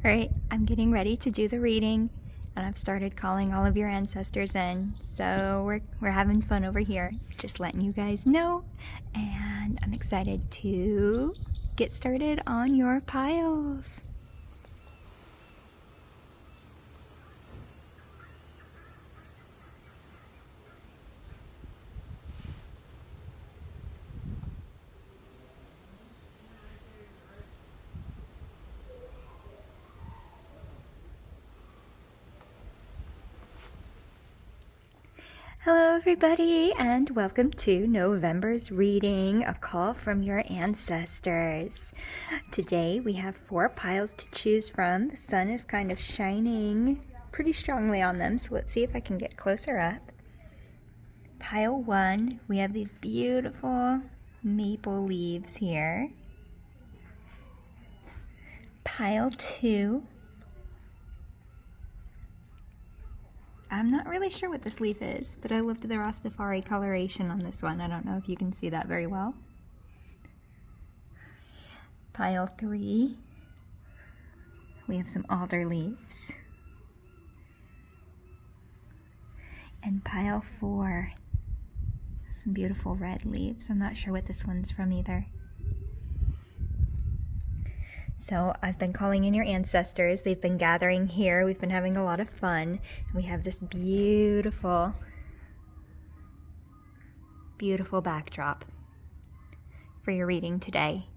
Alright, I'm getting ready to do the reading, and I've started calling all of your ancestors in, so we're having fun over here, just letting you guys know, and I'm excited to get started on your piles. Hello everybody, and welcome to November's reading, a call from your ancestors. Today we have 4 piles to choose from. The sun is kind of shining pretty strongly on them, so let's see if I can get closer up. Pile 1, we have these beautiful maple leaves here. Pile 2, I'm not really sure what this leaf is, but I loved the Rastafari coloration on this one. I don't know if you can see that very well. Pile 3, we have some alder leaves. And pile 4, some beautiful red leaves. I'm not sure what this one's from either. So I've been calling in your ancestors. They've been gathering here. We've been having a lot of fun. We have this beautiful, beautiful backdrop for your reading today.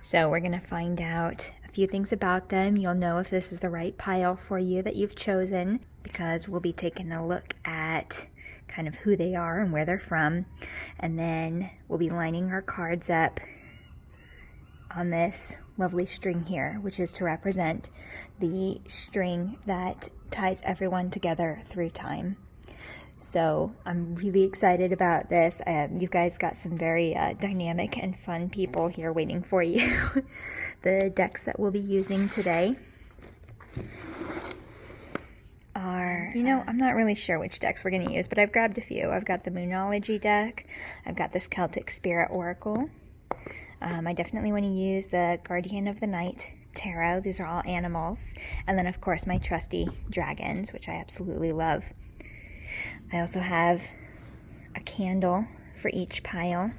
So we're going to find out a few things about them. You'll know if this is the right pile for you that you've chosen, because we'll be taking a look at kind of who they are and where they're from, and then we'll be lining our cards up on this lovely string here, which is to represent the string that ties everyone together through time. So I'm really excited about this. You guys got some very dynamic and fun people here waiting for you. The decks that we'll be using today are, I'm not really sure which decks we're going to use, but I've grabbed a few. I've got the Moonology deck. I've got this Celtic Spirit Oracle. I definitely want to use the Guardian of the Night Tarot. These are all animals. And then, of course, my trusty dragons, which I absolutely love. I also have a candle for each pile.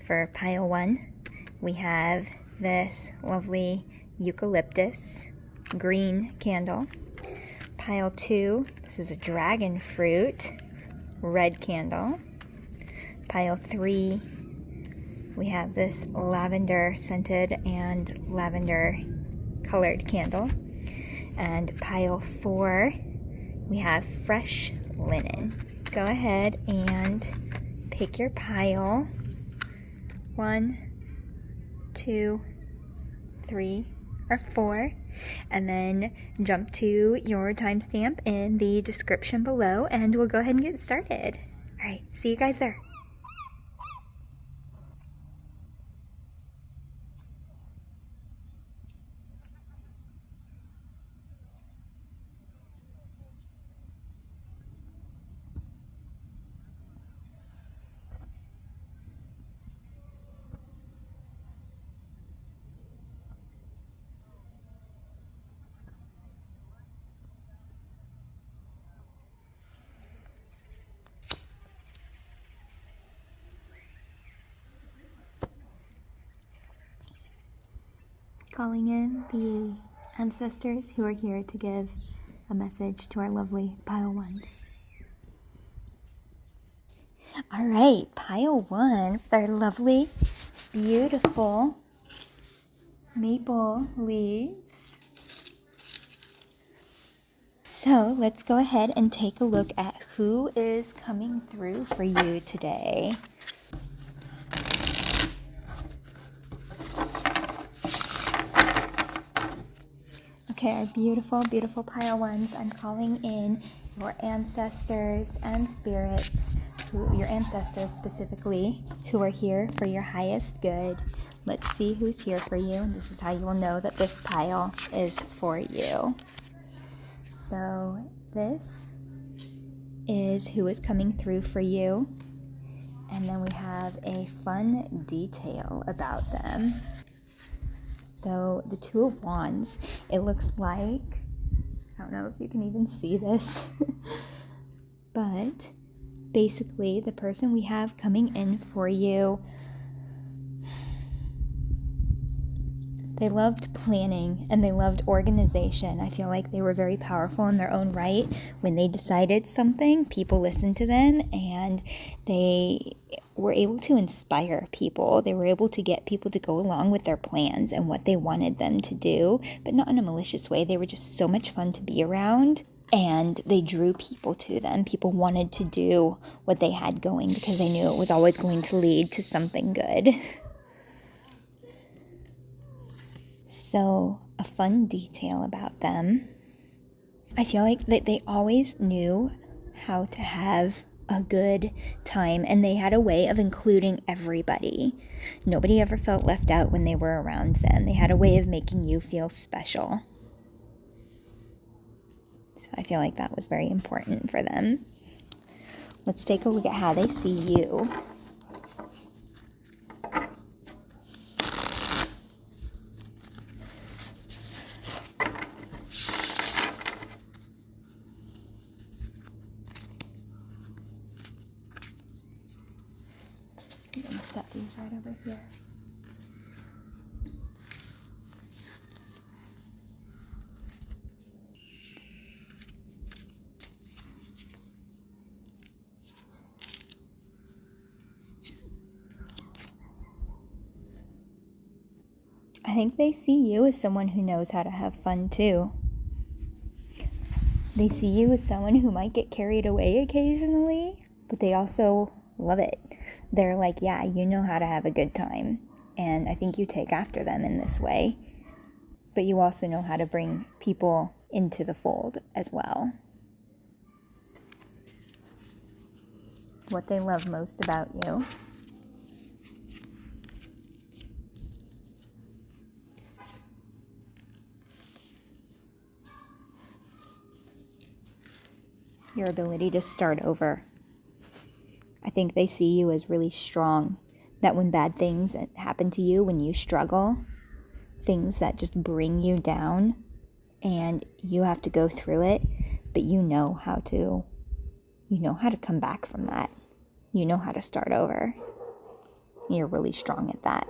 For pile 1, we have this lovely eucalyptus green candle. Pile 2, this is a dragon fruit red candle. Pile 3, we have this lavender scented and lavender colored candle. And pile 4, we have fresh linen. Go ahead and pick your pile. 1, 2, 3, or 4, and then jump to your timestamp in the description below, and we'll go ahead and get started. All right, see you guys there. Calling in the ancestors who are here to give a message to our lovely pile 1s. All right, pile 1 with our lovely, beautiful maple leaves. So let's go ahead and take a look at who is coming through for you today. Okay, our beautiful, beautiful pile 1s. I'm calling in your ancestors and spirits, your ancestors specifically, who are here for your highest good. Let's see who's here for you. This is how you will know that this pile is for you. So this is who is coming through for you. And then we have a fun detail about them. So the Two of Wands, it looks like, I don't know if you can even see this, but basically the person we have coming in for you, they loved planning and they loved organization. I feel like they were very powerful in their own right. When they decided something, people listened to them and they were able to inspire people. They were able to get people to go along with their plans and what they wanted them to do, but not in a malicious way. They were just so much fun to be around and they drew people to them. People wanted to do what they had going because they knew it was always going to lead to something good. So, a fun detail about them, I feel like that they always knew how to have a good time and they had a way of including everybody. Nobody ever felt left out when they were around them. They had a way of making you feel special. So I feel like that was very important for them. Let's take a look at how they see you. I'm going to set these right over here. I think they see you as someone who knows how to have fun too. They see you as someone who might get carried away occasionally, but they also love it. They're like, yeah, you know how to have a good time. And I think you take after them in this way. But you also know how to bring people into the fold as well. What they love most about you. Your ability to start over. I think they see you as really strong. That when bad things happen to you, when you struggle, things that just bring you down and you have to go through it, but you know how to come back from that. You know how to start over. You're really strong at that.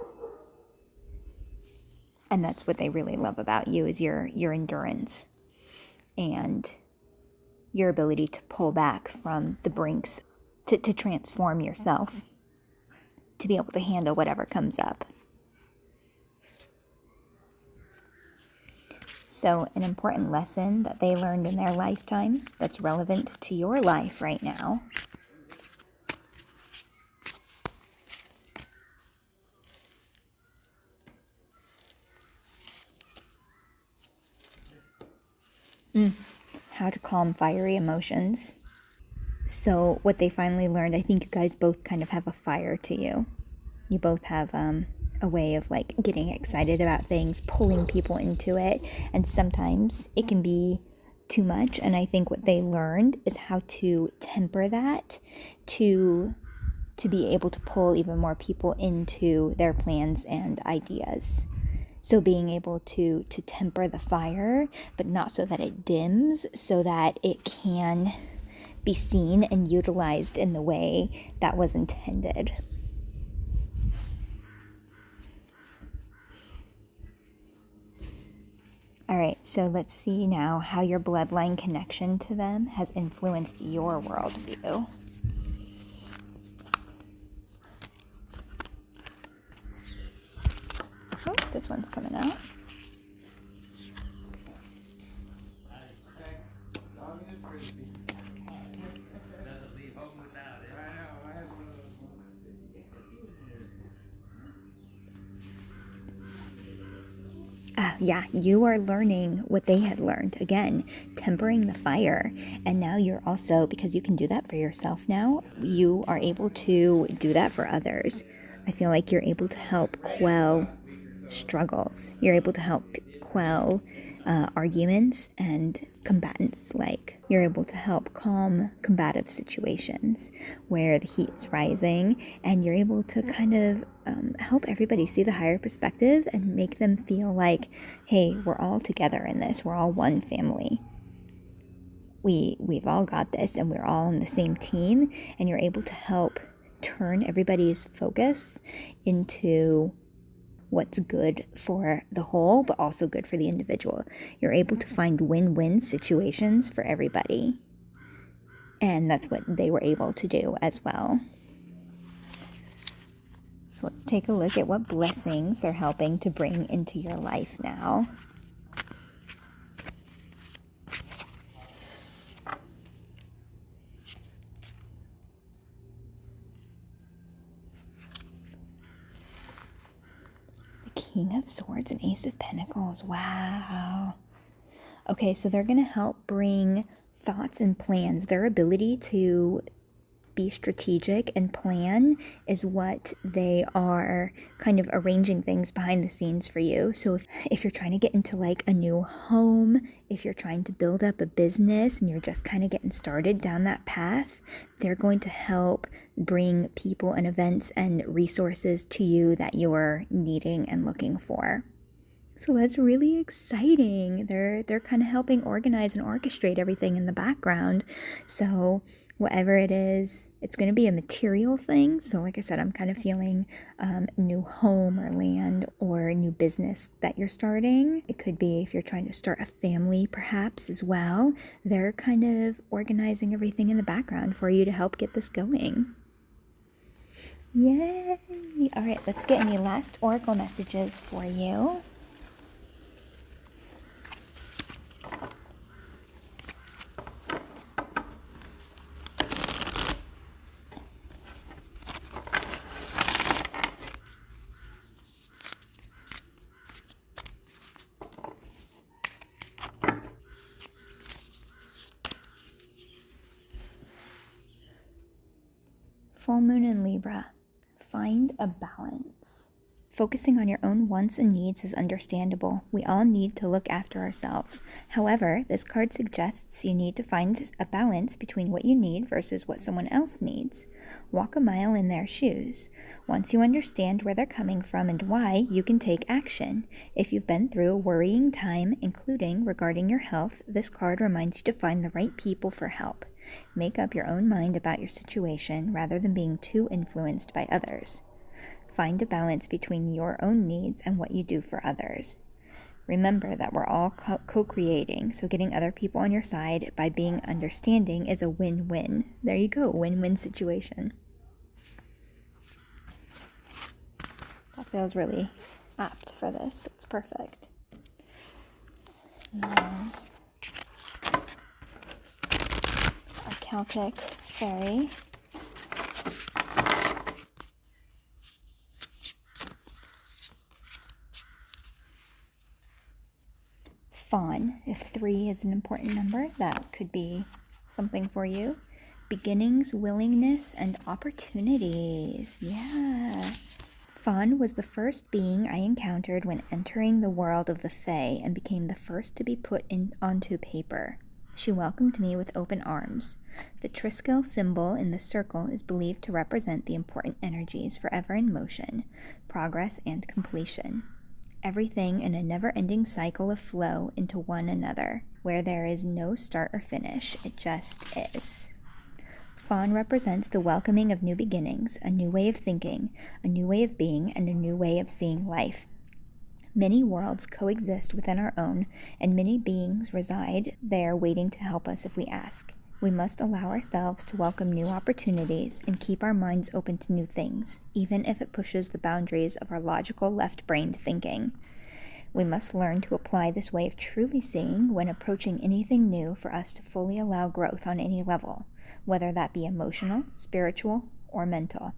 And that's what they really love about you is your endurance and your ability to pull back from the brinks, to transform yourself, to be able to handle whatever comes up. So an important lesson that they learned in their lifetime that's relevant to your life right now. How to calm fiery emotions. So what they finally learned, I think you guys both kind of have a fire to you. You both have a way of like getting excited about things, pulling people into it, and sometimes it can be too much. And I think what they learned is how to temper that to be able to pull even more people into their plans and ideas. So being able to temper the fire, but not so that it dims, so that it can be seen and utilized in the way that was intended. All right, so let's see now how your bloodline connection to them has influenced your worldview. Oh, this one's coming out. Yeah, you are learning what they had learned. Again, tempering the fire. And now you're also, because you can do that for yourself now, you are able to do that for others. I feel like you're able to help quell struggles. You're able to help quell arguments and combatants like. You're able to help calm combative situations where the heat is rising, and you're able to kind of help everybody see the higher perspective and make them feel like, hey, we're all together in this. We're all one family. We've all got this, and we're all on the same team, and you're able to help turn everybody's focus into what's good for the whole, but also good for the individual. You're able to find win-win situations for everybody. And that's what they were able to do as well. So let's take a look at what blessings they're helping to bring into your life now. King of Swords and Ace of Pentacles. Wow. Okay, so they're going to help bring thoughts and plans. Their ability to be strategic and plan is what they are kind of arranging things behind the scenes for you. So if you're trying to get into like a new home, if you're trying to build up a business and you're just kind of getting started down that path, they're going to help bring people and events and resources to you that you're needing and looking for. So that's really exciting. They're kind of helping organize and orchestrate everything in the background. So whatever it is, it's going to be a material thing. So like I said, I'm kind of feeling new home or land or new business that you're starting. It could be if you're trying to start a family perhaps as well. They're kind of organizing everything in the background for you to help get this going. Yay! All right, let's get any last oracle messages for you. Full moon in Libra. Find a balance. Focusing on your own wants and needs is understandable. We all need to look after ourselves. However, this card suggests you need to find a balance between what you need versus what someone else needs. Walk a mile in their shoes. Once you understand where they're coming from and why, you can take action. If you've been through a worrying time, including regarding your health, this card reminds you to find the right people for help. Make up your own mind about your situation rather than being too influenced by others. Find a balance between your own needs and what you do for others. Remember that we're all co-creating, so getting other people on your side by being understanding is a win-win. There you go, win-win situation. That feels really apt for this. It's perfect. And then our Celtic fairy. Fawn. If 3 is an important number, that could be something for you. Beginnings, willingness, and opportunities. Yeah. Fawn was the first being I encountered when entering the world of the Fae and became the first to be put onto paper. She welcomed me with open arms. The Triskill symbol in the circle is believed to represent the important energies forever in motion, progress, and completion. Everything in a never-ending cycle of flow into one another, where there is no start or finish, it just is. Fawn represents the welcoming of new beginnings, a new way of thinking, a new way of being, and a new way of seeing life. Many worlds coexist within our own, and many beings reside there waiting to help us if we ask. We must allow ourselves to welcome new opportunities and keep our minds open to new things, even if it pushes the boundaries of our logical left-brained thinking. We must learn to apply this way of truly seeing when approaching anything new for us to fully allow growth on any level, whether that be emotional, spiritual, or mental.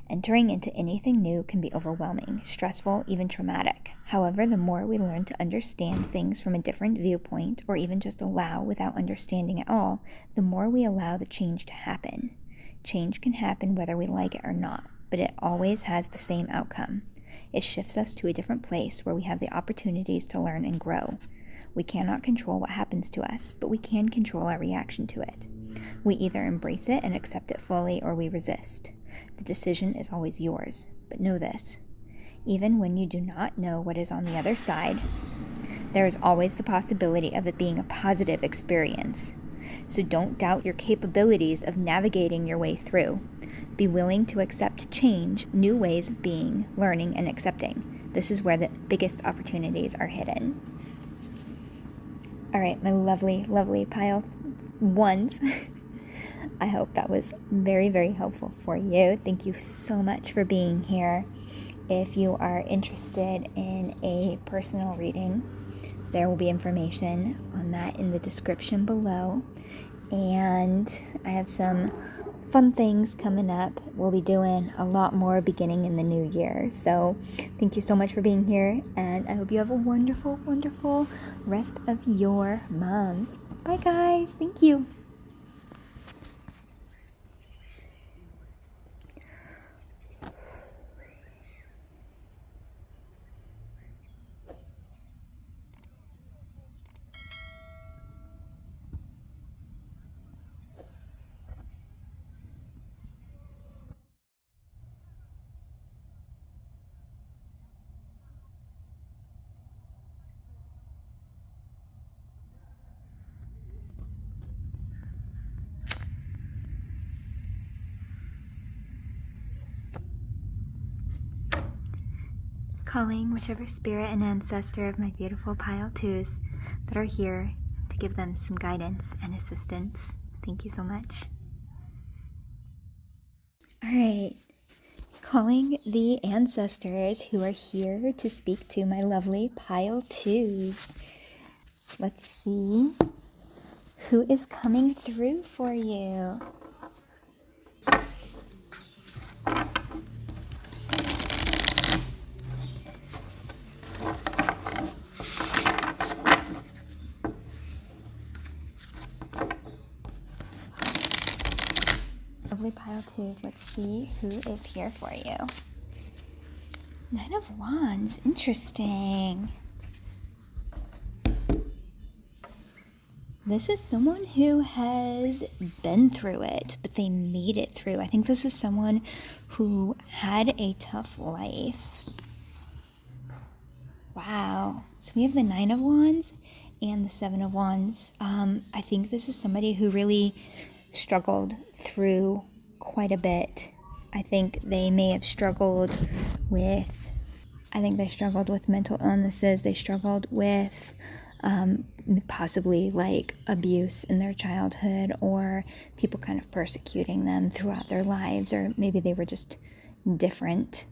Entering into anything new can be overwhelming, stressful, even traumatic. However, the more we learn to understand things from a different viewpoint, or even just allow without understanding at all, the more we allow the change to happen. Change can happen whether we like it or not, but it always has the same outcome. It shifts us to a different place where we have the opportunities to learn and grow. We cannot control what happens to us, but we can control our reaction to it. We either embrace it and accept it fully, or we resist. The decision is always yours. But know this: even when you do not know what is on the other side, there is always the possibility of it being a positive experience. So don't doubt your capabilities of navigating your way through. Be willing to accept change, new ways of being, learning, and accepting. This is where the biggest opportunities are hidden. All right, my lovely, lovely pile ones. I hope that was very, very helpful for you. Thank you so much for being here. If you are interested in a personal reading, there will be information on that in the description below. And I have some fun things coming up. We'll be doing a lot more beginning in the new year. So thank you so much for being here, and I hope you have a wonderful, wonderful rest of your month. Bye guys. Thank you. Calling whichever spirit and ancestor of my beautiful pile twos that are here to give them some guidance and assistance. Thank you so much. All right, calling the ancestors who are here to speak to my lovely pile twos. Let's see who is coming through for you. Lovely pile twos, let's see who is here for you. Nine of Wands, interesting. This is someone who has been through it, but they made it through. I think this is someone who had a tough life. Wow. So we have the Nine of Wands and the Seven of Wands. I think this is somebody who really struggled through quite a bit. I think they may have struggled with mental illnesses. They struggled with possibly like abuse in their childhood, or people kind of persecuting them throughout their lives, or maybe they were just different.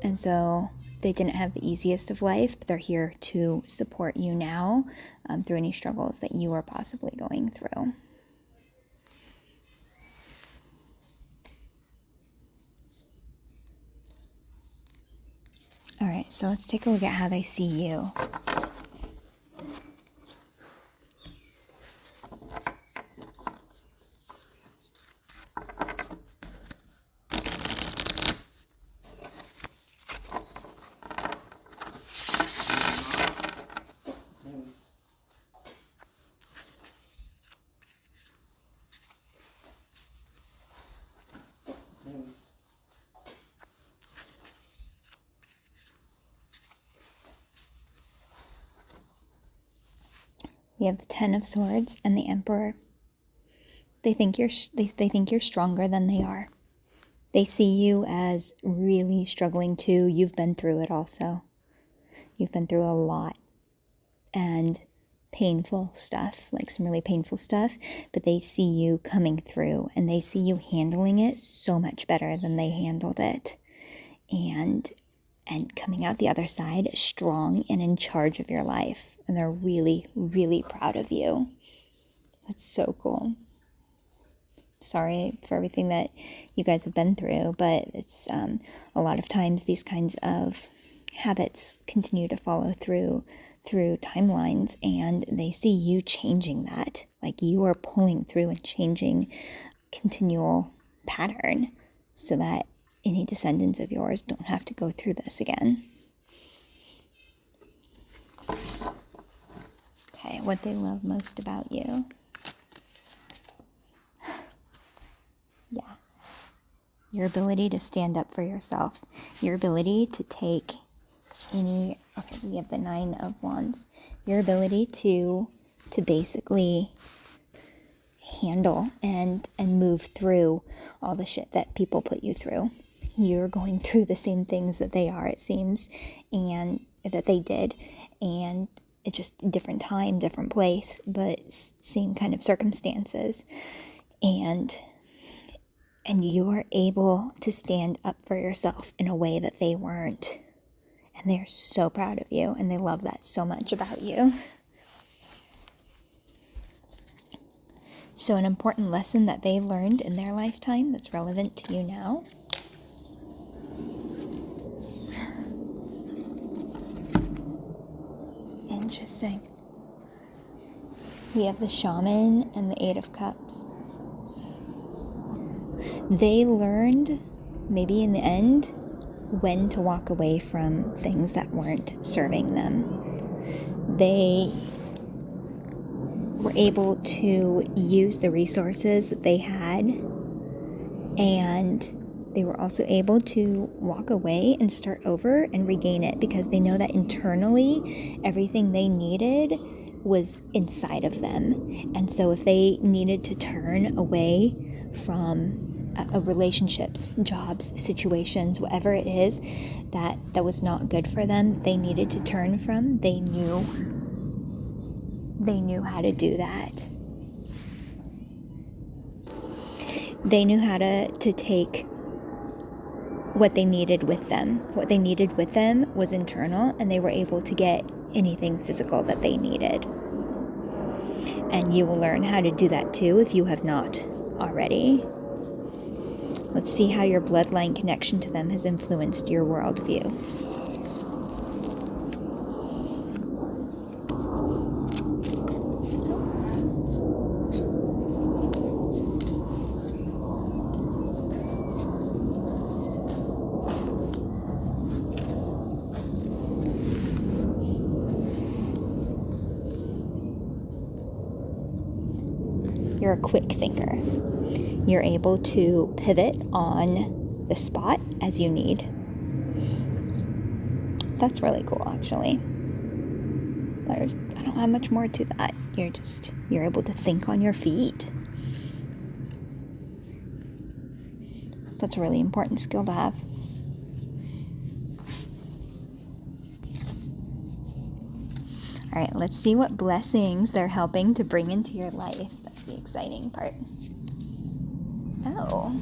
And so they didn't have the easiest of life, but they're here to support you now through any struggles that you are possibly going through. All right, so let's take a look at how they see you. We have the Ten of Swords and the Emperor. They think you're stronger than they are. They see you as really struggling too. You've been through it also. You've been through a lot and painful stuff, like some really painful stuff, but they see you coming through, and they see you handling it so much better than they handled it. And coming out the other side strong and in charge of your life. And they're really, really proud of you. That's so cool. Sorry for everything that you guys have been through, but it's a lot of times these kinds of habits continue to follow through timelines, and they see you changing that. Like you are pulling through and changing continual pattern so that any descendants of yours don't have to go through this again. Okay, what they love most about you. Yeah. Your ability to stand up for yourself. Your ability to take any... Okay, so we have the 9 of Wands. Your ability to basically handle and move through all the shit that people put you through. You're going through the same things that they are, it seems, and that they did, and it's just different time, different place, but same kind of circumstances. And you are able to stand up for yourself in a way that they weren't. And they're so proud of you, and they love that so much about you. So an important lesson that they learned in their lifetime that's relevant to you now. Interesting. We have the Shaman and the 8 of Cups. They learned, maybe in the end, when to walk away from things that weren't serving them. They were able to use the resources that they had, and they were also able to walk away and start over and regain it, because they know that internally everything they needed was inside of them. And so if they needed to turn away from relationships, jobs, situations, whatever it is that was not good for them, they needed to turn from, they knew how to do that. They knew how to take what they needed with them. What they needed with them was internal, and they were able to get anything physical that they needed. And you will learn how to do that too if you have not already. Let's see how your bloodline connection to them has influenced your worldview. You're a quick thinker. You're able to pivot on the spot as you need. That's really cool, actually. I don't have much more to that. You're able to think on your feet. That's a really important skill to have. All right, let's see what blessings they're helping to bring into your life. That's the exciting part. Oh.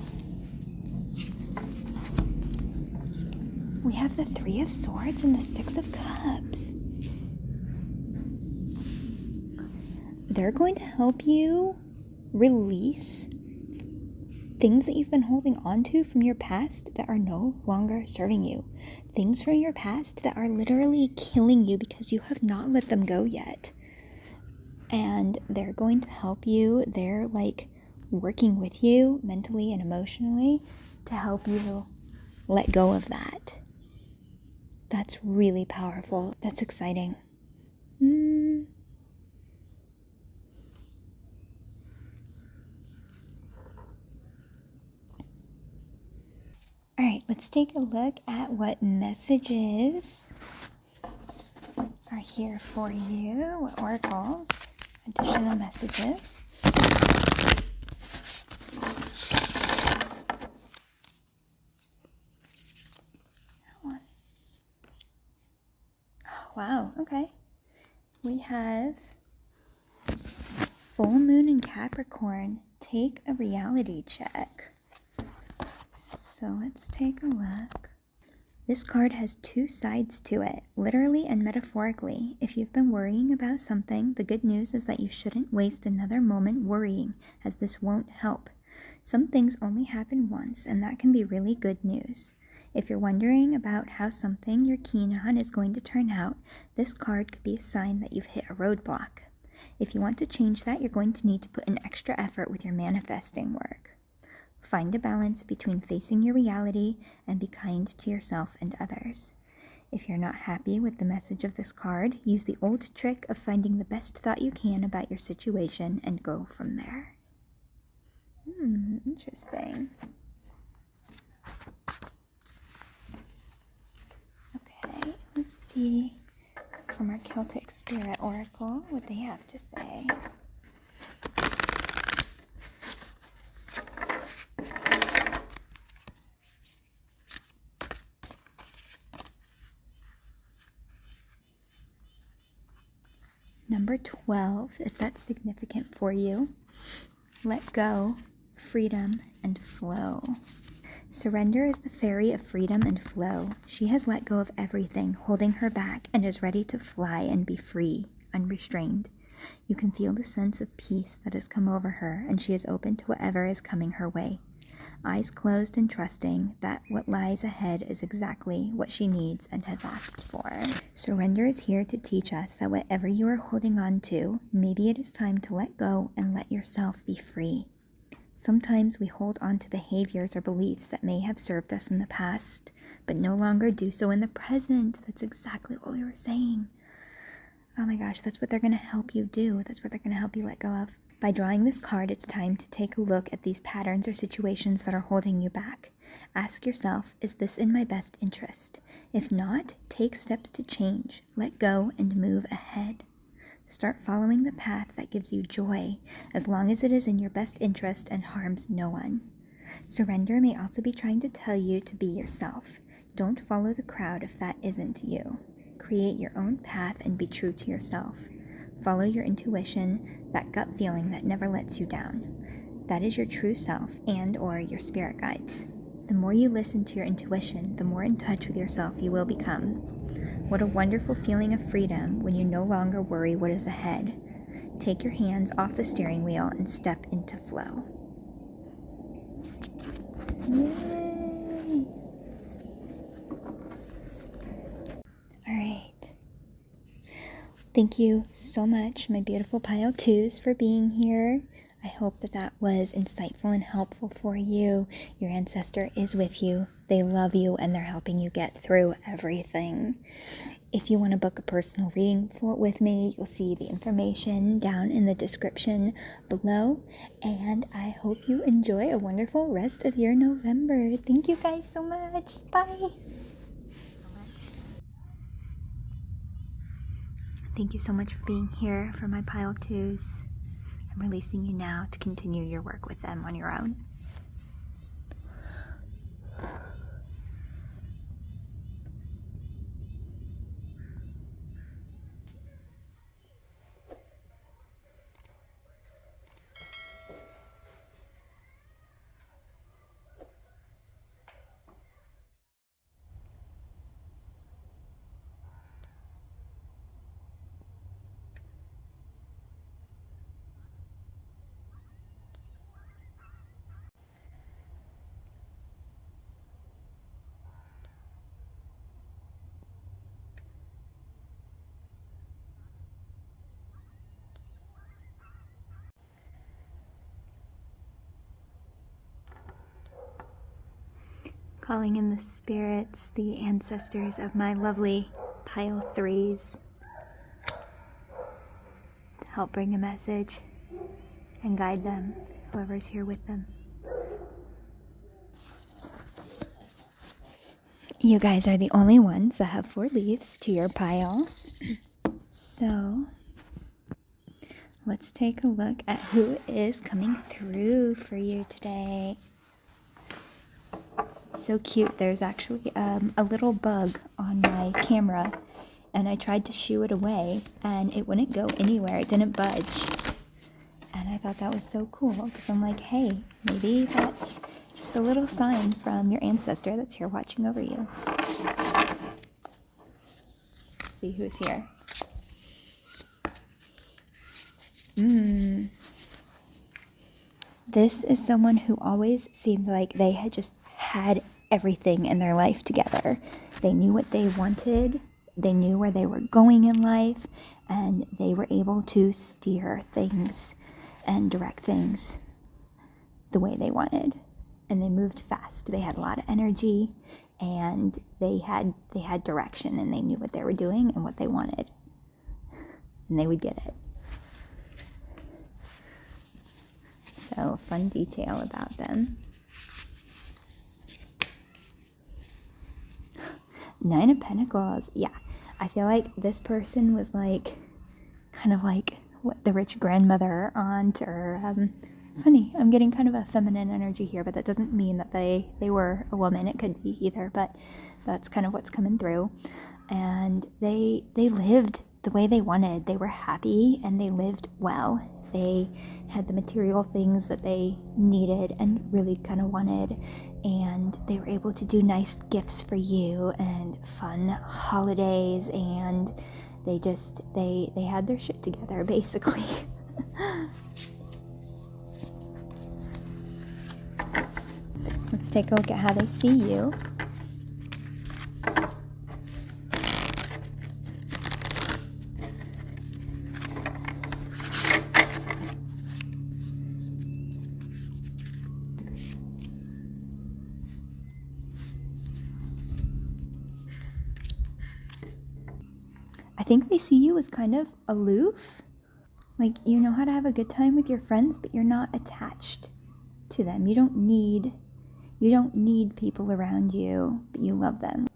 We have the 3 of Swords and the 6 of Cups. They're going to help you release things that you've been holding on to from your past that are no longer serving you. Things from your past that are literally killing you because you have not let them go yet. And they're going to help you. They're like working with you mentally and emotionally to help you let go of that. That's really powerful. That's exciting. All right, let's take a look at what messages are here for you. What oracles, additional messages. Oh, wow, okay. We have full moon in Capricorn. Take a reality check. So let's take a look. This card has 2 sides to it, literally and metaphorically. If you've been worrying about something, the good news is that you shouldn't waste another moment worrying, as this won't help. Some things only happen once, and that can be really good news. If you're wondering about how something you're keen on is going to turn out, this card could be a sign that you've hit a roadblock. If you want to change that, you're going to need to put an extra effort with your manifesting work. Find a balance between facing your reality and be kind to yourself and others. If you're not happy with the message of this card, use the old trick of finding the best thought you can about your situation and go from there. Interesting. Okay, let's see from our Celtic Spirit Oracle what they have to say. Number 12, if that's significant for you, let go, freedom, and flow. Surrender is the fairy of freedom and flow. She has let go of everything holding her back and is ready to fly and be free, unrestrained. You can feel the sense of peace that has come over her, and she is open to whatever is coming her way. Eyes closed and trusting that what lies ahead is exactly what she needs and has asked for. Surrender is here to teach us that whatever you are holding on to, maybe it is time to let go and let yourself be free. Sometimes we hold on to behaviors or beliefs that may have served us in the past, but no longer do so in the present. That's exactly what we were saying. Oh my gosh, that's what they're going to help you do. That's what they're going to help you let go of. By drawing this card, it's time to take a look at these patterns or situations that are holding you back. Ask yourself, is this in my best interest? If not, take steps to change, let go, and move ahead. Start following the path that gives you joy, as long as it is in your best interest and harms no one. Surrender may also be trying to tell you to be yourself. Don't follow the crowd if that isn't you. Create your own path and be true to yourself. Follow your intuition, that gut feeling that never lets you down. That is your true self and/or your spirit guides. The more you listen to your intuition, the more in touch with yourself you will become. What a wonderful feeling of freedom when you no longer worry what is ahead. Take your hands off the steering wheel and step into flow. Yay! All right. Thank you so much, my beautiful pile 2s, for being here. I hope that was insightful and helpful for you. Your ancestor is with you. They love you and they're helping you get through everything. If you want to book a personal reading with me, you'll see the information down in the description below. And I hope you enjoy a wonderful rest of your November. Thank you guys so much. Bye. Thank you so much for being here for my pile 2s. I'm releasing you now to continue your work with them on your own. Calling in the spirits, the ancestors of my lovely pile 3s, to help bring a message and guide them, whoever's here with them. You guys are the only ones that have 4 leaves to your pile. So let's take a look at who is coming through for you today. So cute. There's actually a little bug on my camera, and I tried to shoo it away and it wouldn't go anywhere. It didn't budge, and I thought that was so cool because I'm like, hey, maybe that's just a little sign from your ancestor that's here watching over you. Let's see who's here. This is someone who always seemed like they had just had everything in their life together. They knew what they wanted, they knew where they were going in life, and they were able to steer things and direct things the way they wanted. And they moved fast. They had a lot of energy, and they had direction, and they knew what they were doing and what they wanted, and they would get it. So, fun detail about them. 9 of Pentacles. Yeah, I feel like this person was like, kind of like what the rich grandmother, aunt, or funny, I'm getting kind of a feminine energy here, but that doesn't mean that they were a woman. It could be either, but that's kind of what's coming through. And they lived the way they wanted. They were happy and they lived well. They had the material things that they needed and really kind of wanted, and they were able to do nice gifts for you and fun holidays, and they had their shit together, basically. Let's take a look at how they see you. I think they see you as kind of aloof. Like, you know how to have a good time with your friends, but you're not attached to them. You don't need people around you, but you love them.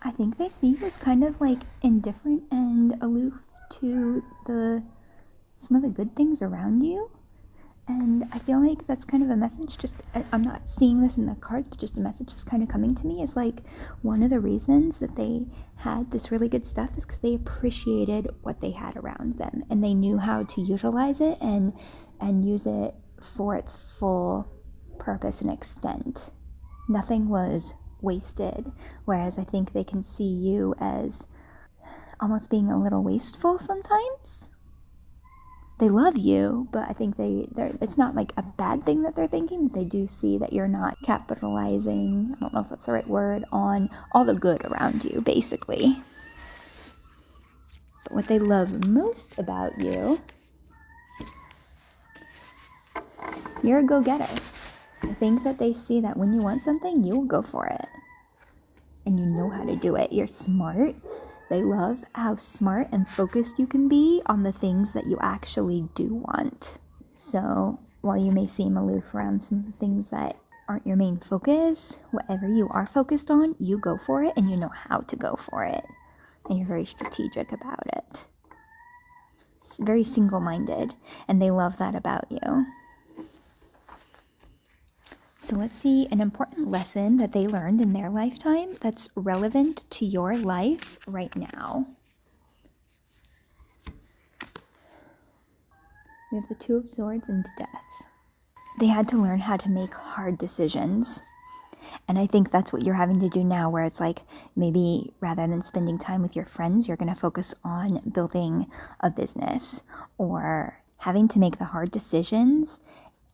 I think they see you as kind of like indifferent and aloof to some of the good things around you. And I feel like that's kind of a message, I'm not seeing this in the cards, but just a message that's kind of coming to me is like, one of the reasons that they had this really good stuff is because they appreciated what they had around them, and they knew how to utilize it and use it for its full purpose and extent. Nothing was wasted, whereas I think they can see you as almost being a little wasteful sometimes. They love you, but I think it's not like a bad thing that they're thinking. They do see that you're not capitalizing, I don't know if that's the right word, on all the good around you, basically. But what they love most about you, you're a go-getter. I think that they see that when you want something, you will go for it. And you know how to do it. You're smart. They love how smart and focused you can be on the things that you actually do want. So while you may seem aloof around some of the things that aren't your main focus, whatever you are focused on, you go for it, and you know how to go for it. And you're very strategic about it. It's very single-minded, and they love that about you. So let's see an important lesson that they learned in their lifetime that's relevant to your life right now. We have the Two of Swords and Death. They had to learn how to make hard decisions. And I think that's what you're having to do now, where it's like, maybe rather than spending time with your friends, you're going to focus on building a business, or having to make the hard decisions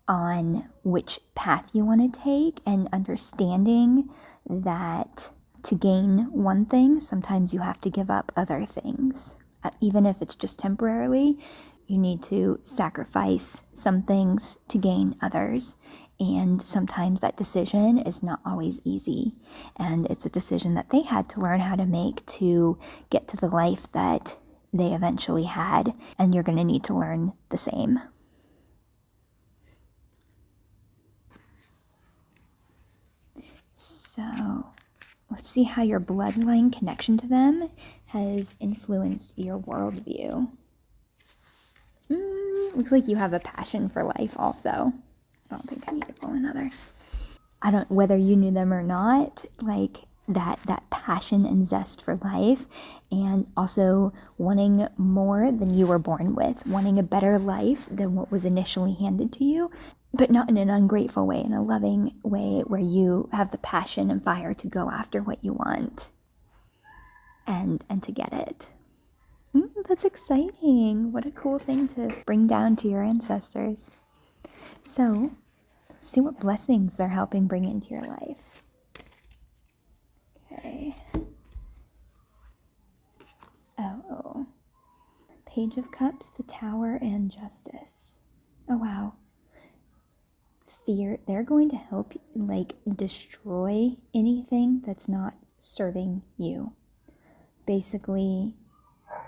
on which path you want to take, and understanding that to gain one thing, sometimes you have to give up other things. Even if it's just temporarily, you need to sacrifice some things to gain others. And sometimes that decision is not always easy. And it's a decision that they had to learn how to make to get to the life that they eventually had. And you're going to need to learn the same. So let's see how your bloodline connection to them has influenced your worldview. Looks like you have a passion for life also. I don't think I need to pull another. Whether you knew them or not, like that passion and zest for life, and also wanting more than you were born with, wanting a better life than what was initially handed to you, but not in an ungrateful way, in a loving way where you have the passion and fire to go after what you want and to get it. That's exciting. What a cool thing to bring down to your ancestors. So, see what blessings they're helping bring into your life. Okay. Oh. Page of Cups, the Tower, and Justice. Oh, wow. they're going to help like destroy anything that's not serving you. Basically,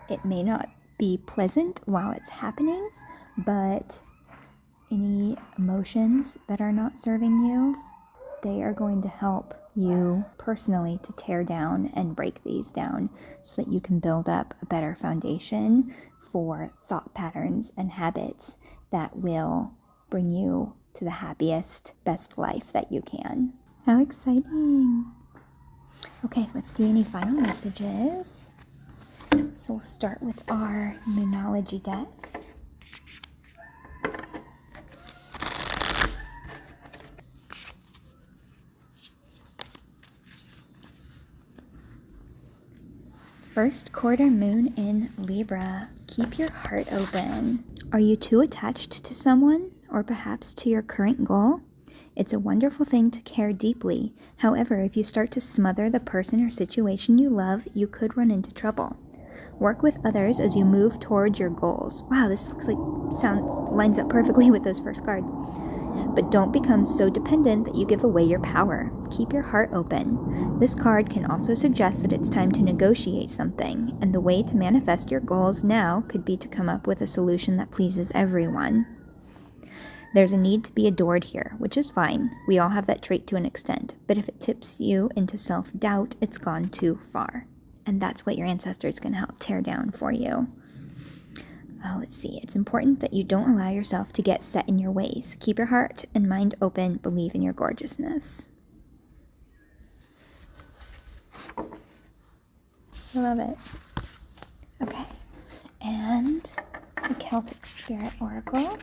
it may not be pleasant while it's happening, but any emotions that are not serving you, they are going to help you personally to tear down and break these down so that you can build up a better foundation for thought patterns and habits that will bring you to the happiest, best life that you can. How exciting! Okay, let's see any final messages. So we'll start with our Moonology deck. First quarter moon in Libra. Keep your heart open. Are you too attached to someone or perhaps to your current goal? It's a wonderful thing to care deeply. However, if you start to smother the person or situation you love, you could run into trouble. Work with others as you move towards your goals. Wow, this lines up perfectly with those first cards. But don't become so dependent that you give away your power. Keep your heart open. This card can also suggest that it's time to negotiate something, and the way to manifest your goals now could be to come up with a solution that pleases everyone. There's a need to be adored here, which is fine. We all have that trait to an extent, but if it tips you into self-doubt, it's gone too far. And that's what your ancestor is going to help tear down for you. Let's see. It's important that you don't allow yourself to get set in your ways. Keep your heart and mind open. Believe in your gorgeousness. I love it. Okay. And the Celtic Spirit Oracle.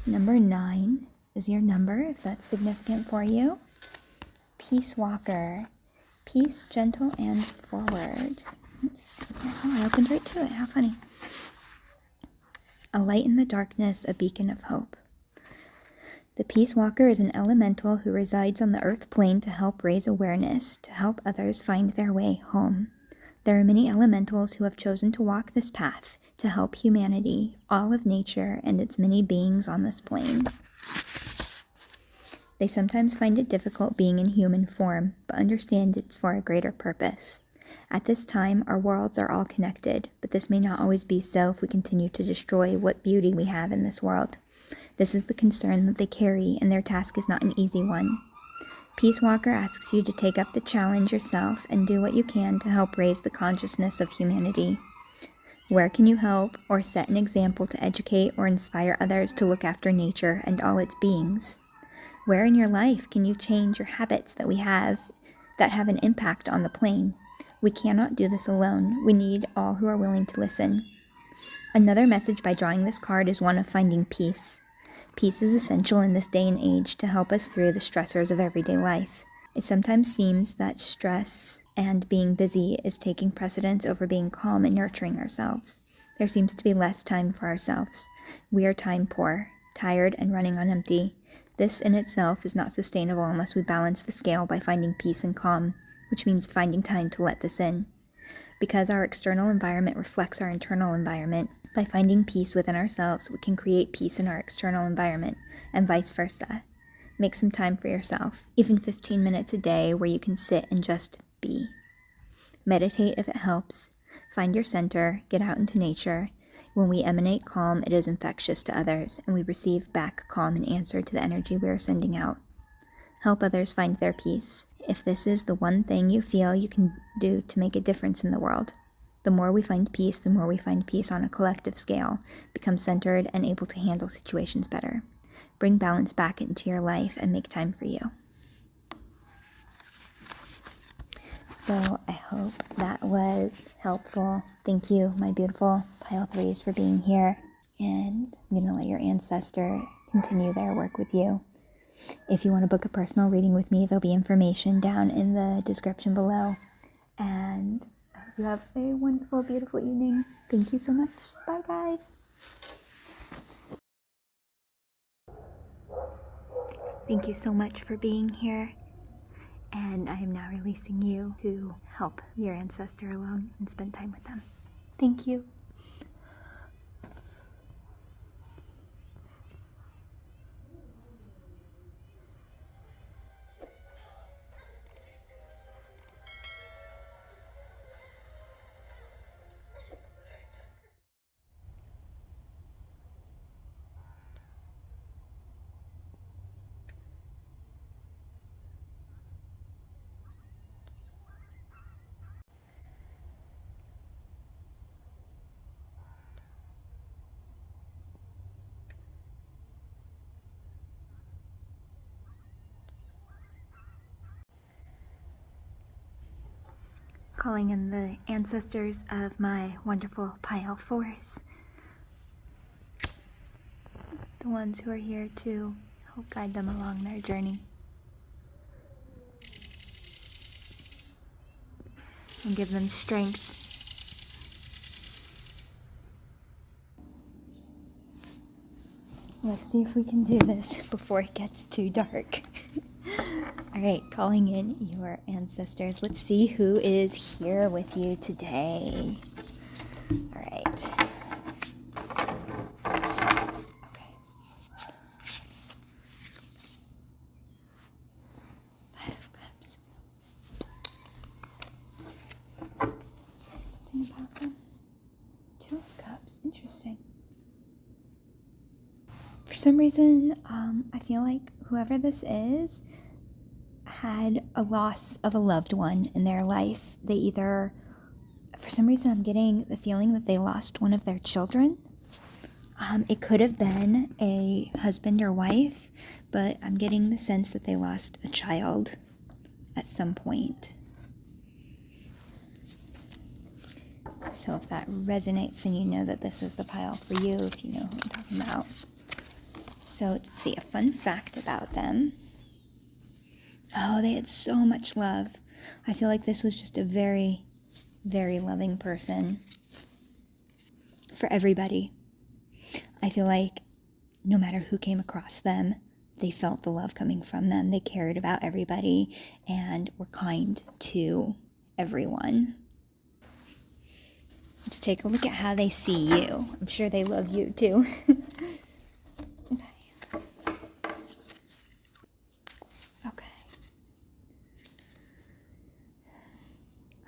Number 9 is your number, if that's significant for you. Peace Walker. Peace, gentle, and forward. Let's see. Oh, I opened right to it. How funny. A light in the darkness, a beacon of hope. The Peace Walker is an elemental who resides on the earth plane to help raise awareness, to help others find their way home. There are many elementals who have chosen to walk this path to help humanity, all of nature, and its many beings on this plane. They sometimes find it difficult being in human form, but understand it's for a greater purpose. At this time, our worlds are all connected, but this may not always be so if we continue to destroy what beauty we have in this world. This is the concern that they carry, and their task is not an easy one. Peace Walker asks you to take up the challenge yourself and do what you can to help raise the consciousness of humanity. Where can you help or set an example to educate or inspire others to look after nature and all its beings? Where in your life can you change your habits that have an impact on the plane? We cannot do this alone. We need all who are willing to listen. Another message by drawing this card is one of finding peace. Peace is essential in this day and age to help us through the stressors of everyday life. It sometimes seems that stress and being busy is taking precedence over being calm and nurturing ourselves. There seems to be less time for ourselves. We are time poor, tired, and running on empty. This in itself is not sustainable unless we balance the scale by finding peace and calm, which means finding time to let this in. Because our external environment reflects our internal environment, by finding peace within ourselves, we can create peace in our external environment, and vice versa. Make some time for yourself, even 15 minutes a day where you can sit and just be. Meditate if it helps. Find your center, get out into nature. When we emanate calm, it is infectious to others, and we receive back calm in answer to the energy we are sending out. Help others find their peace. If this is the one thing you feel you can do to make a difference in the world. The more we find peace, the more we find peace on a collective scale, become centered and able to handle situations better. Bring balance back into your life and make time for you. So I hope that was helpful. Thank you, my beautiful pile threes, for being here. And I'm going to let your ancestor continue their work with you. If you want to book a personal reading with me, there'll be information down in the description below. And I hope you have a wonderful, beautiful evening. Thank you so much. Bye, guys. Thank you so much for being here. And I am now releasing you to help your ancestor along and spend time with them. Thank you. Calling in the ancestors of my wonderful pile fours, the ones who are here to help guide them along their journey and give them strength. Let's see if we can do this before it gets too dark. All right, calling in your ancestors. Let's see who is here with you today. All right. Okay. 5 of Cups. Say something about them. 2 of Cups. Interesting. For some reason, I feel like whoever this is had a loss of a loved one in their life. They either, for some reason, I'm getting the feeling that they lost one of their children. It could have been a husband or wife, but I'm getting the sense that they lost a child at some point. So if that resonates, then you know that this is the pile for you, if you know who I'm talking about. So let's see, a fun fact about them. Oh, they had so much love. I feel like this was just a very, very loving person for everybody. I feel like no matter who came across them, they felt the love coming from them. They cared about everybody and were kind to everyone. Let's take a look at how they see you. I'm sure they love you too.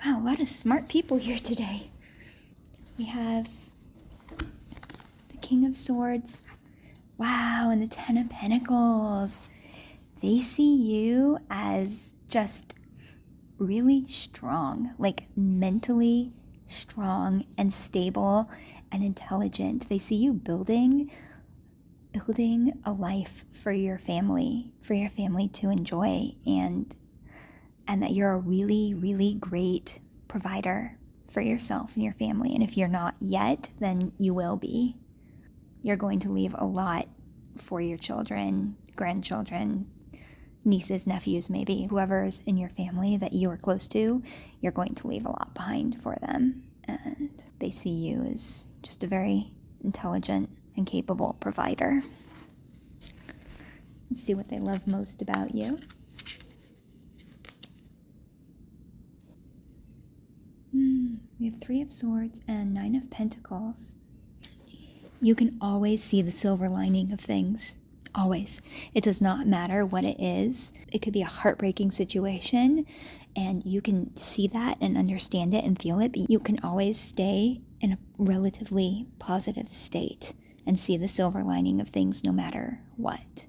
Wow, a lot of smart people here today. We have the King of Swords. Wow, and the 10 of Pentacles. They see you as just really strong, like mentally strong and stable and intelligent. They see you building a life for your family to enjoy, and that you're a really, really great provider for yourself and your family. And if you're not yet, then you will be. You're going to leave a lot for your children, grandchildren, nieces, nephews, maybe. Whoever's in your family that you are close to, you're going to leave a lot behind for them. And they see you as just a very intelligent and capable provider. Let's see what they love most about you. We have 3 of Swords and 9 of Pentacles. You can always see the silver lining of things. Always. It does not matter what it is. It could be a heartbreaking situation, and you can see that and understand it and feel it, but you can always stay in a relatively positive state and see the silver lining of things no matter what,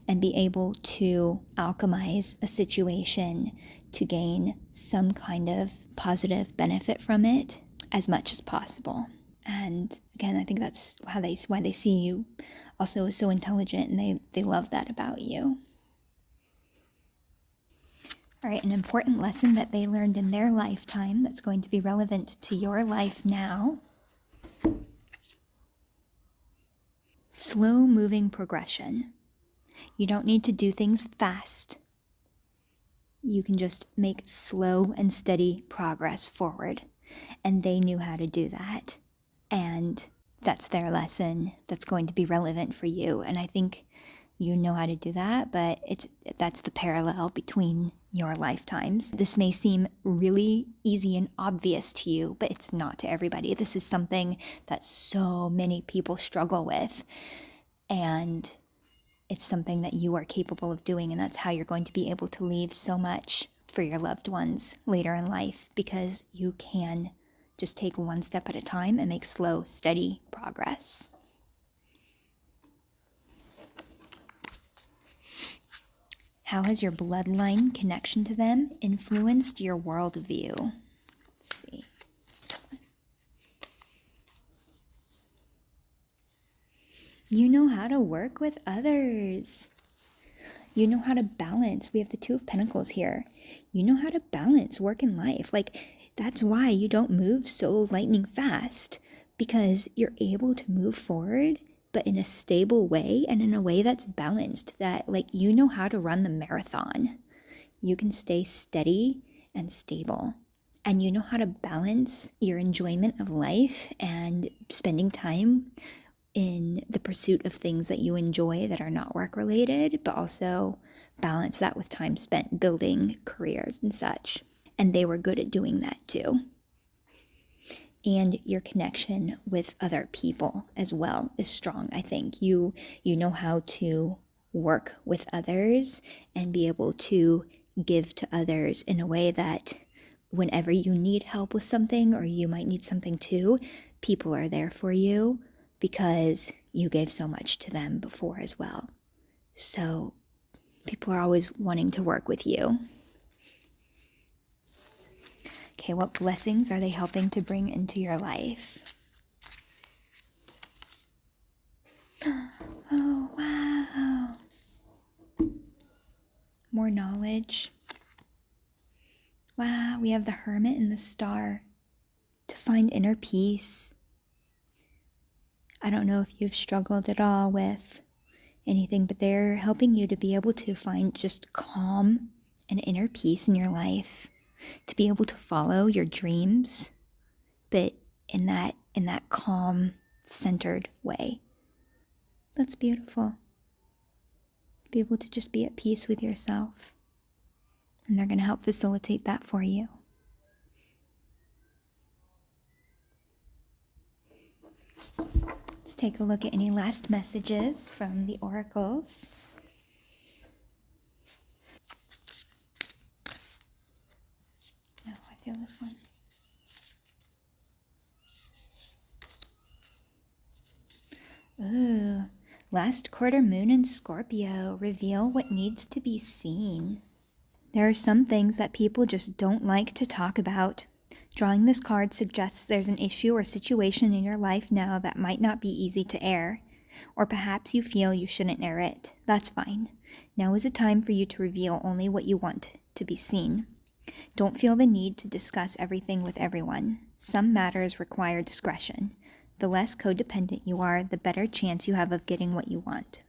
and be able to alchemize a situation to gain some kind of positive benefit from it as much as possible. And again, I think that's why they see you also as so intelligent, and they love that about you. All right, an important lesson that they learned in their lifetime that's going to be relevant to your life now. Slow moving progression. You don't need to do things fast. You can just make slow and steady progress forward. And they knew how to do that. And that's their lesson that's going to be relevant for you. And I think you know how to do that, but that's the parallel between your lifetimes. This may seem really easy and obvious to you, but it's not to everybody. This is something that so many people struggle with, and it's something that you are capable of doing, and that's how you're going to be able to leave so much for your loved ones later in life, because you can just take one step at a time and make slow, steady progress. How has your bloodline connection to them influenced your worldview? Let's see. You know how to work with others. You know how to balance. We have the Two of Pentacles here. You know how to balance work and life. Like, that's why you don't move so lightning fast, because you're able to move forward, but in a stable way and in a way that's balanced, that like you know how to run the marathon. You can stay steady and stable, and you know how to balance your enjoyment of life and spending time in the pursuit of things that you enjoy that are not work related, but also balance that with time spent building careers and such. And they were good at doing that too. And your connection with other people as well is strong. I think you know how to work with others and be able to give to others in a way that whenever you need help with something, or you might need something too, people are there for you because you gave so much to them before as well. So people are always wanting to work with you. Okay, what blessings are they helping to bring into your life? Oh, wow. More knowledge. Wow, we have the Hermit and the Star. To find inner peace. I don't know if you've struggled at all with anything, but they're helping you to be able to find just calm and inner peace in your life. To be able to follow your dreams, but in that calm, centered way. That's beautiful. Be able to just be at peace with yourself. And they're going to help facilitate that for you. Let's take a look at any last messages from the oracles. Oh, I feel this one. Ooh, last quarter moon in Scorpio. Reveal what needs to be seen. There are some things that people just don't like to talk about. Drawing this card suggests there's an issue or situation in your life now that might not be easy to air. Or perhaps you feel you shouldn't air it. That's fine. Now is a time for you to reveal only what you want to be seen. Don't feel the need to discuss everything with everyone. Some matters require discretion. The less codependent you are, the better chance you have of getting what you want.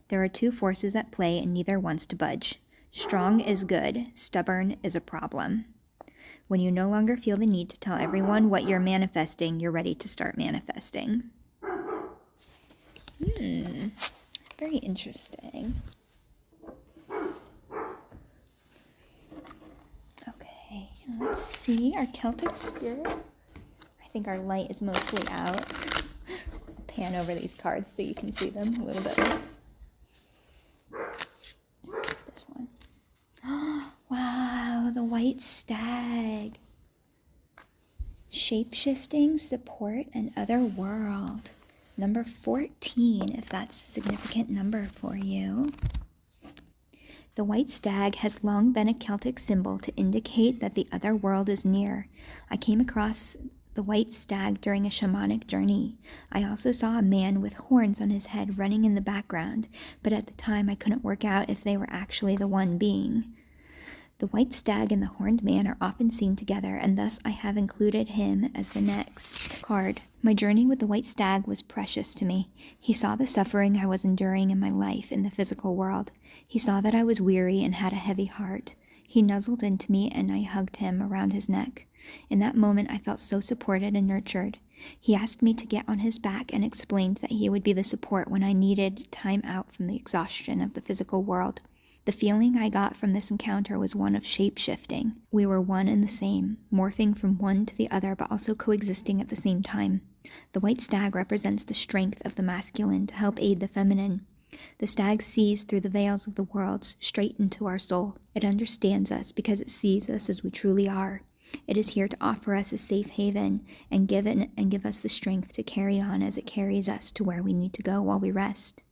There are two forces at play and neither wants to budge. Strong is good, stubborn is a problem. When you no longer feel the need to tell everyone what you're manifesting, you're ready to start manifesting. Very interesting. Okay, let's see our Celtic spirit. I think our light is mostly out. I'll pan over these cards so you can see them a little bit. This one. Wow, the white stag. Shape-shifting, support, and other world. Number 14, if that's a significant number for you. The white stag has long been a Celtic symbol to indicate that the other world is near. I came across the white stag during a shamanic journey. I also saw a man with horns on his head running in the background, but at the time I couldn't work out if they were actually the one being. The white stag and the horned man are often seen together, and thus I have included him as the next card. My journey with the white stag was precious to me. He saw the suffering I was enduring in my life in the physical world. He saw that I was weary and had a heavy heart. He nuzzled into me and I hugged him around his neck. In that moment, I felt so supported and nurtured. He asked me to get on his back and explained that he would be the support when I needed time out from the exhaustion of the physical world. The feeling I got from this encounter was one of shape-shifting. We were one and the same, morphing from one to the other but also coexisting at the same time. The white stag represents the strength of the masculine to help aid the feminine. The stag sees through the veils of the worlds straight into our soul. It understands us because it sees us as we truly are. It is here to offer us a safe haven and give us the strength to carry on as it carries us to where we need to go while we rest.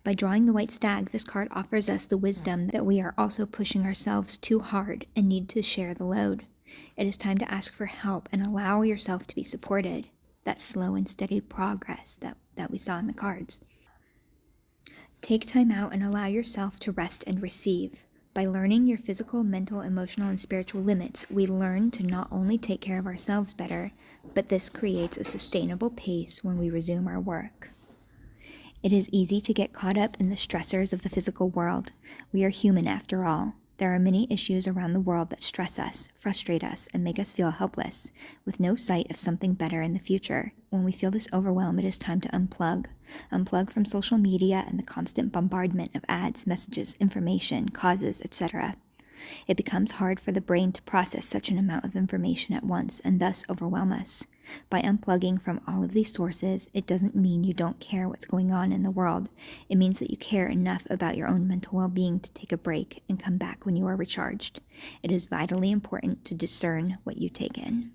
By drawing the white stag, this card offers us the wisdom that we are also pushing ourselves too hard and need to share the load. It is time to ask for help and allow yourself to be supported. That slow and steady progress that we saw in the cards. Take time out and allow yourself to rest and receive. By learning your physical, mental, emotional, and spiritual limits, we learn to not only take care of ourselves better, but this creates a sustainable pace when we resume our work. It is easy to get caught up in the stressors of the physical world. We are human after all. There are many issues around the world that stress us, frustrate us, and make us feel helpless, with no sight of something better in the future. When we feel this overwhelm, it is time to unplug. Unplug from social media and the constant bombardment of ads, messages, information, causes, etc. It becomes hard for the brain to process such an amount of information at once and thus overwhelm us. By unplugging from all of these sources, it doesn't mean you don't care what's going on in the world. It means that you care enough about your own mental well-being to take a break and come back when you are recharged. It is vitally important to discern what you take in.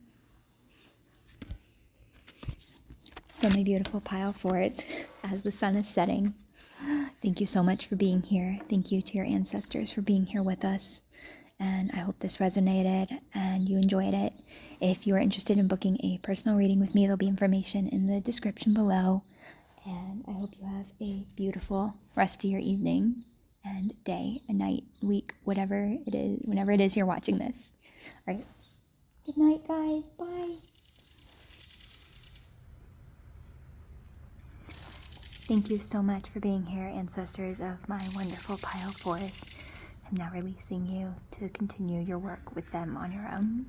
So my beautiful pile fours, as the sun is setting, thank you so much for being here. Thank you to your ancestors for being here with us. And I hope this resonated and you enjoyed it. If you are interested in booking a personal reading with me, there'll be information in the description below. And I hope you have a beautiful rest of your evening and day and night, week, whatever it is, whenever it is you're watching this. All right. Good night, guys. Bye. Thank you so much for being here, ancestors of my wonderful pile fours. I'm now releasing you to continue your work with them on your own.